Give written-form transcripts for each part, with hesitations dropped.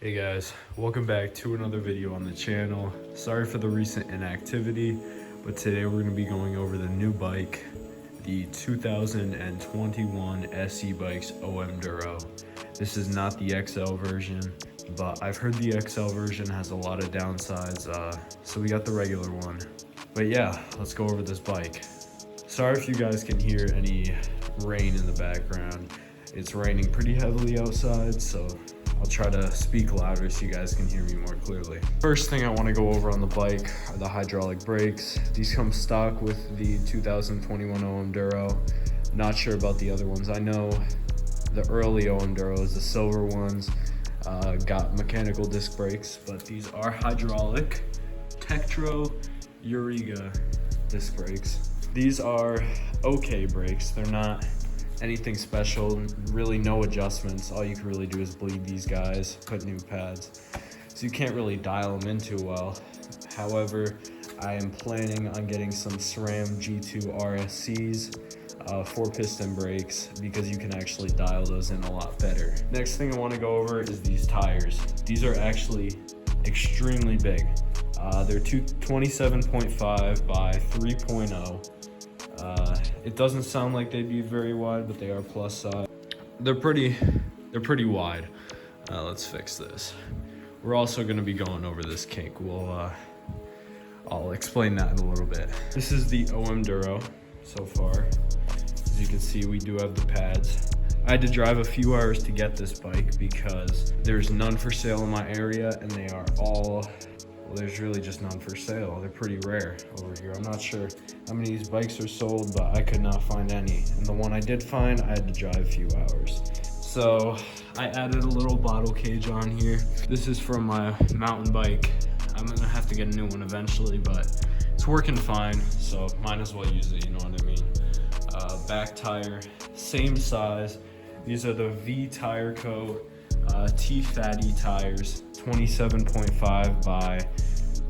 Hey guys, welcome back to another video on the channel. Sorry for the recent inactivity, but today we're going to be going over the new bike, the 2021 SE Bikes OM Duro. This is not the XL version, but I've heard the XL version has a lot of downsides, so we got the regular one. But yeah, let's go over this bike. Sorry if you guys can hear any rain in the background. It's raining pretty heavily outside, so I'll try to speak louder so you guys can hear me more clearly. First thing I want to go over on the bike are the hydraulic brakes. These come stock with the 2021 OM Duro. Not sure about the other ones. I know the early OM Duros, the silver ones, got mechanical disc brakes, but these are hydraulic Tektro Eureka disc brakes. These are okay brakes. They're not anything special, really no adjustments. All you can really do is bleed these guys, put new pads. So you can't really dial them in too well. However, I am planning on getting some SRAM G2 RSCs, 4-piston brakes, because you can actually dial those in a lot better. Next thing I want to go over is these tires. These are actually extremely big. They're 27.5 by 3.0. It doesn't sound like they'd be very wide, but they are plus size. They're pretty wide. Let's fix this. We're also going to be going over this kink. I'll explain that in a little bit. This is the OM Duro so far. As you can see, we do have the pads. I had to drive a few hours to get this bike because there's none for sale in my area, and they are all, well, there's really just none for sale. They're pretty rare over here. I'm not sure how many of these bikes are sold, but I could not find any. And the one I did find, I had to drive a few hours. So I added a little bottle cage on here. This is from my mountain bike. I'm gonna have to get a new one eventually, but it's working fine, so might as well use it, you know what I mean? Back tire, same size. These are the V Tire Co. T Fatty tires, 27.5 by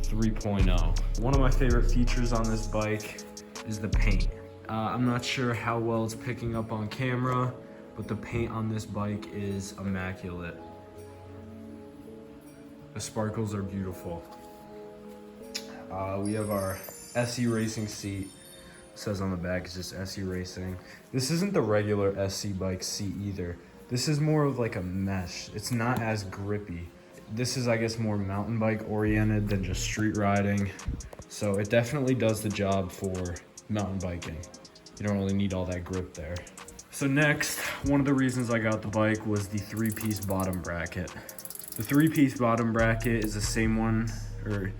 3.0. One of my favorite features on this bike is the paint. I'm not sure how well it's picking up on camera, but the paint on this bike is immaculate. The sparkles are beautiful. We have our SE Racing seat. It says on the back it's just SE Racing. This isn't the regular SE bike seat either. This is more of like a mesh. It's not as grippy. This is, I guess, more mountain bike oriented than just street riding. So it definitely does the job for mountain biking. You don't really need all that grip there. So next, one of the reasons I got the bike was the 3-piece bottom bracket. The 3-piece bottom bracket is the same one, or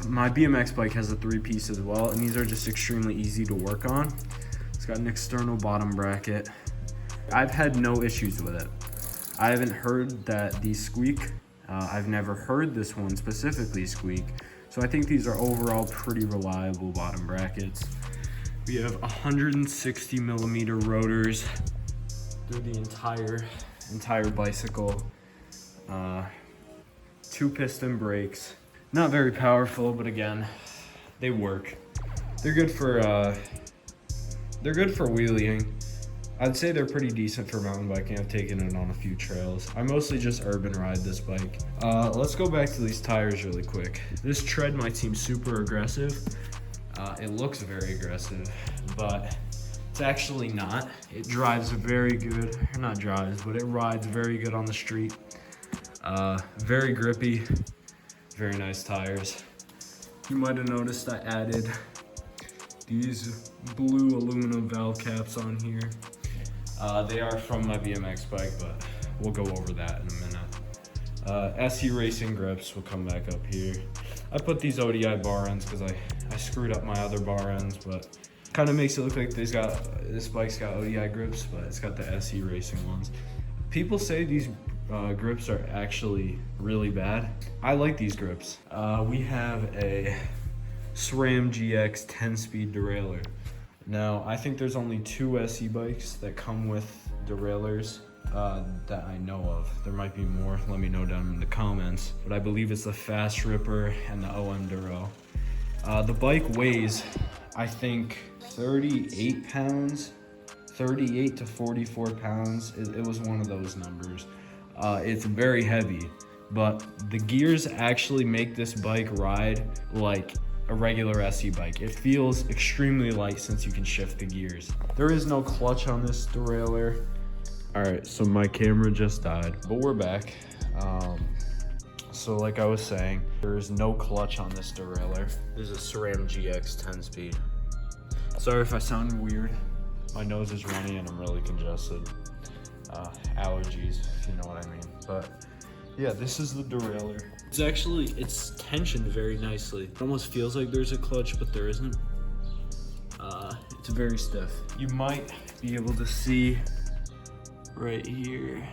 my BMX bike has a 3-piece as well, and these are just extremely easy to work on. It's got an external bottom bracket. I've had no issues with it. I haven't heard that these squeak. I've never heard this one specifically squeak. So I think these are overall pretty reliable bottom brackets. We have 160 millimeter rotors through the entire bicycle. 2-piston brakes. Not very powerful, but again, they work. They're good for wheeling. I'd say they're pretty decent for mountain biking. I've taken it on a few trails. I mostly just urban ride this bike. Let's go back to these tires really quick. This tread might seem super aggressive. It looks very aggressive, but it's actually not. It drives very good, or not drives, but it rides very good on the street. Very grippy, very nice tires. You might have noticed I added these blue aluminum valve caps on here. They are from my BMX bike, but we'll go over that in a minute. SE Racing grips will come back up here. I put these ODI bar ends because I screwed up my other bar ends, but kind of makes it look like this bike's got ODI grips, but it's got the SE Racing ones. People say these grips are actually really bad. I like these grips. We have a SRAM GX 10-speed derailleur. Now, I think there's only 2 SE bikes that come with derailleurs that I know of. There might be more, let me know down in the comments. But I believe it's the Fast Ripper and the OM Duro. The bike weighs, I think, 38 pounds, 38 to 44 pounds. It was one of those numbers. It's very heavy, but the gears actually make this bike ride like a regular SE bike. It feels extremely light since you can shift the gears. There is no clutch on this derailleur. All right, so my camera just died, but we're back. So like I was saying, there is no clutch on this derailleur. This is a SRAM GX 10-speed. Sorry if I sound weird. My nose is runny and I'm really congested. Allergies, if you know what I mean. But yeah, this is the derailleur. It's tensioned very nicely. It almost feels like there's a clutch, but there isn't. It's very stiff. You might be able to see right here.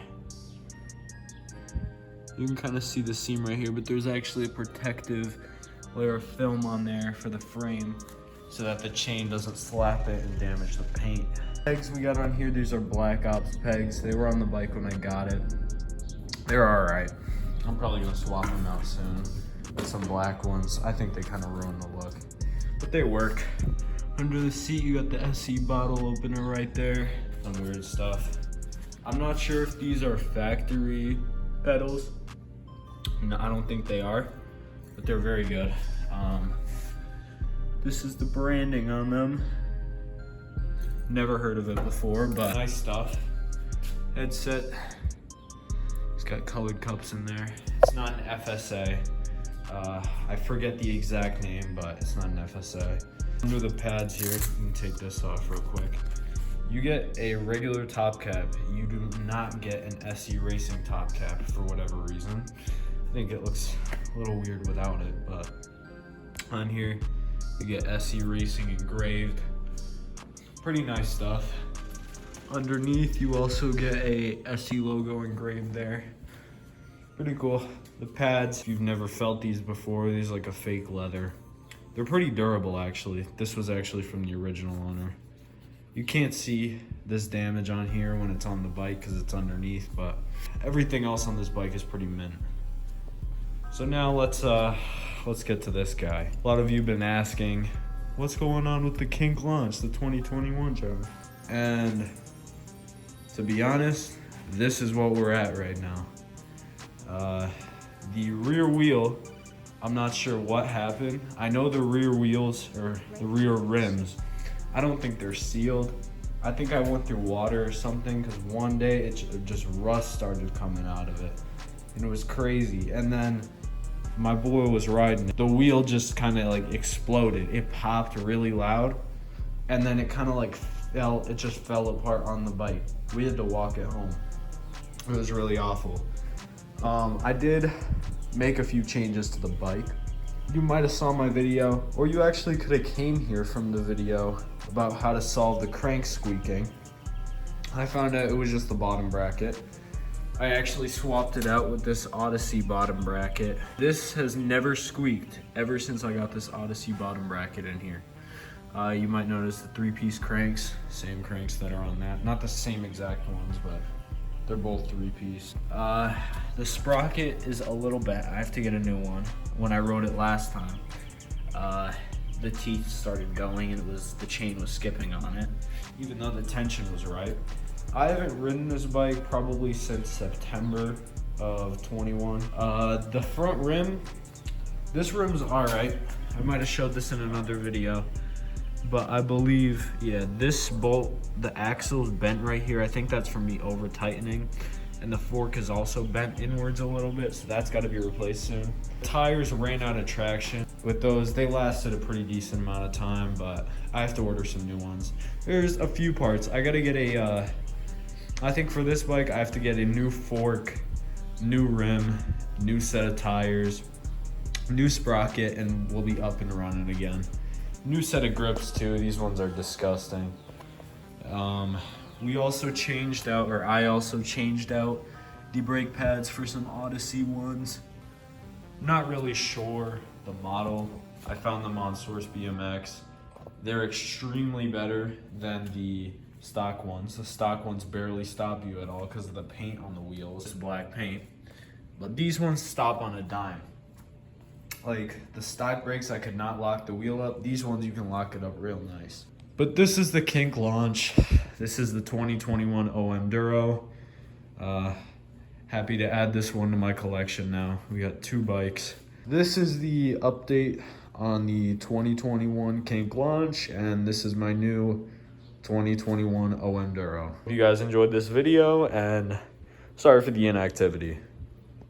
You can kind of see the seam right here, but there's actually a protective layer of film on there for the frame so that the chain doesn't slap it and damage the paint. Pegs we got on here, these are Black Ops pegs. They were on the bike when I got it. They're all right. I'm probably gonna swap them out soon with some black ones. I think they kind of ruin the look, but they work. Under the seat, you got the SE bottle opener right there. Some weird stuff. I'm not sure if these are factory pedals. No, I don't think they are, but they're very good. This is the branding on them. Never heard of it before, but nice stuff. Headset. It's got colored cups in there. It's not an FSA. I forget the exact name, but it's not an FSA. Under the pads here, you can take this off real quick. You get a regular top cap. You do not get an SE Racing top cap for whatever reason. I think it looks a little weird without it, but on here, you get SE Racing engraved. Pretty nice stuff. Underneath, you also get a SE logo engraved there. Pretty cool. The pads, if you've never felt these before, these are like a fake leather. They're pretty durable, actually. This was actually from the original owner. You can't see this damage on here when it's on the bike because it's underneath, but everything else on this bike is pretty mint. So now let's get to this guy. A lot of you have been asking, what's going on with the Kink launch, the 2021 challenge? And to be honest, this is what we're at right now. The rear wheel, I'm not sure what happened. I know the rear wheels, or the rear rims, I don't think they're sealed. I think I went through water or something because one day it just rust started coming out of it. And it was crazy. And then my boy was riding it. The wheel just kind of like exploded. It popped really loud. And then it kind of like it just fell apart on the bike. We had to walk it home. It was really awful. I did make a few changes to the bike. You might have saw my video, or you actually could have came here from the video about how to solve the crank squeaking. I found out it was just the bottom bracket. I actually swapped it out with this Odyssey bottom bracket. This has never squeaked ever since I got this Odyssey bottom bracket in here. You might notice the 3-piece cranks, same cranks that are on that. Not the same exact ones, but they're both 3-piece. The sprocket is a little bent. I have to get a new one. When I rode it last time, the teeth started going and the chain was skipping on it, even though the tension was right. I haven't ridden this bike probably since September of 21. The front rim, this rim's all right. I might have showed this in another video, but I believe, yeah, this bolt, the axle's bent right here. I think that's from me over tightening. And the fork is also bent inwards a little bit, so that's got to be replaced soon. Tires ran out of traction. With those, they lasted a pretty decent amount of time, but I have to order some new ones. There's a few parts. I gotta get I think for this bike, I have to get a new fork, new rim, new set of tires, new sprocket, and we'll be up and running again. New set of grips too. These ones are disgusting. We also changed out, or I also changed out the brake pads for some Odyssey ones. Not really sure the model. I found them on Source BMX. They're extremely better than the stock ones. The stock ones barely stop you at all because of the paint on the wheels. It's black paint. But these ones stop on a dime. Like the stock brakes, I could not lock the wheel up. These ones, you can lock it up real nice. But this is the Kink launch. This is the 2021 OM Duro. Happy to add this one to my collection now. We got 2 bikes. This is the update on the 2021 Kink launch, and this is my new 2021 OM Duro. Hope you guys enjoyed this video, and sorry for the inactivity.